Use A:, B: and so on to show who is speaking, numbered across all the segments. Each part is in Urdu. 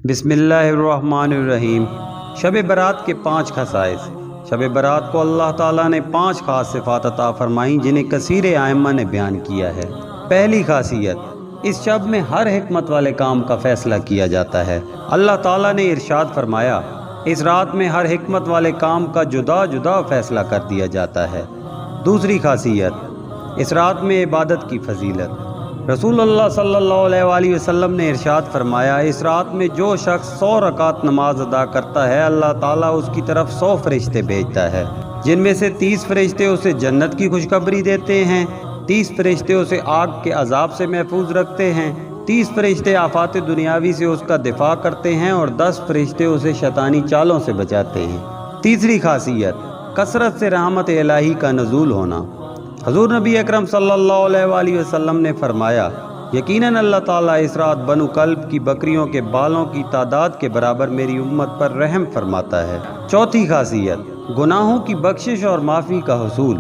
A: بسم اللہ الرحمن الرحیم۔ شب برات کے 5 خصائص۔ شب برات کو اللہ تعالیٰ نے 5 خاص صفات عطا فرمائیں جنہیں کثیر ائمہ نے بیان کیا ہے۔ پہلی خاصیت، اس شب میں ہر حکمت والے کام کا فیصلہ کیا جاتا ہے۔ اللہ تعالیٰ نے ارشاد فرمایا، اس رات میں ہر حکمت والے کام کا جدا جدا فیصلہ کر دیا جاتا ہے۔ دوسری خاصیت، اس رات میں عبادت کی فضیلت۔ رسول اللہ صلی اللہ علیہ وآلہ وسلم نے ارشاد فرمایا، اس رات میں جو شخص 100 رکعت نماز ادا کرتا ہے، اللہ تعالیٰ اس کی طرف 100 فرشتے بھیجتا ہے، جن میں سے 30 فرشتے اسے جنت کی خوشخبری دیتے ہیں، 30 فرشتے اسے آگ کے عذاب سے محفوظ رکھتے ہیں، 30 فرشتے آفات دنیاوی سے اس کا دفاع کرتے ہیں اور 10 فرشتے اسے شیطانی چالوں سے بچاتے ہیں۔ تیسری خاصیت، کثرت سے رحمت الہی کا نزول ہونا۔ حضور نبی اکرم صلی اللہ علیہ وآلہ وسلم نے فرمایا، یقیناً اللہ تعالیٰ اس رات بنو کلب کی بکریوں کے بالوں کی تعداد کے برابر میری امت پر رحم فرماتا ہے۔ چوتھی خاصیت، گناہوں کی بخشش اور معافی کا حصول۔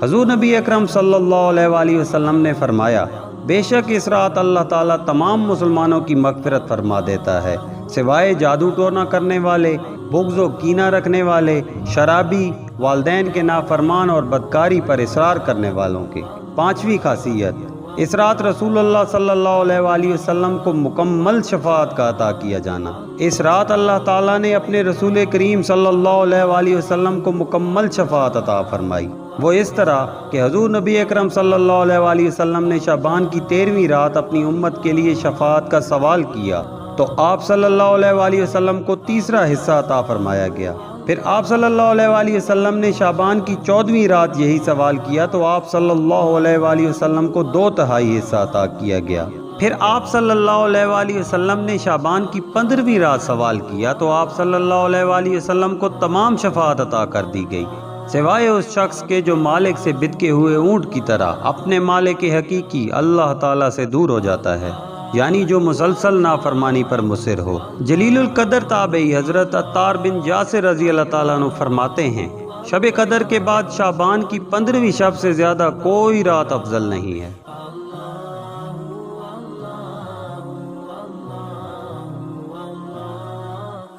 A: حضور نبی اکرم صلی اللہ علیہ وآلہ وسلم نے فرمایا، بے شک اس رات اللہ تعالیٰ تمام مسلمانوں کی مغفرت فرما دیتا ہے، سوائے جادو ٹونا کرنے والے، بغض و کینہ رکھنے والے، شرابی، والدین کے نافرمان اور بدکاری پر اصرار کرنے والوں کے۔ پانچویں خاصیت، اس رات رسول اللہ صلی اللہ علیہ وآلہ وسلم کو مکمل شفاعت کا عطا کیا جانا۔ اس رات اللہ تعالیٰ نے اپنے رسول کریم صلی اللہ علیہ وآلہ وسلم کو مکمل شفاعت عطا فرمائی۔ وہ اس طرح کہ حضور نبی اکرم صلی اللہ علیہ وآلہ وسلم نے شعبان کی 13ویں رات اپنی امت کے لیے شفاعت کا سوال کیا تو آپ صلی اللہ علیہ وآلہ وسلم کو تیسرا حصہ عطا فرمایا گیا۔ پھر آپ صلی اللہ علیہ وآلہ وسلم نے شعبان کی 14ویں رات یہی سوال کیا تو آپ صلی اللہ علیہ وآلہ وسلم کو 2/3 حصہ عطا کیا گیا۔ پھر آپ صلی اللہ علیہ وآلہ وسلم نے شعبان کی 15ویں رات سوال کیا تو آپ صلی اللہ علیہ وآلہ وسلم کو تمام شفاعت عطا کر دی گئی، سوائے اس شخص کے جو مالک سے بتکے ہوئے اونٹ کی طرح اپنے مالک حقیقی اللہ تعالیٰ سے دور ہو جاتا ہے، یعنی جو مسلسل نافرمانی پر مصر ہو۔ جلیل القدر تابعی حضرت عطار بن یاسر رضی اللہ تعالیٰ عنہ فرماتے ہیں، شب قدر کے بعد شعبان کی 15ویں شب سے زیادہ کوئی رات افضل نہیں ہے۔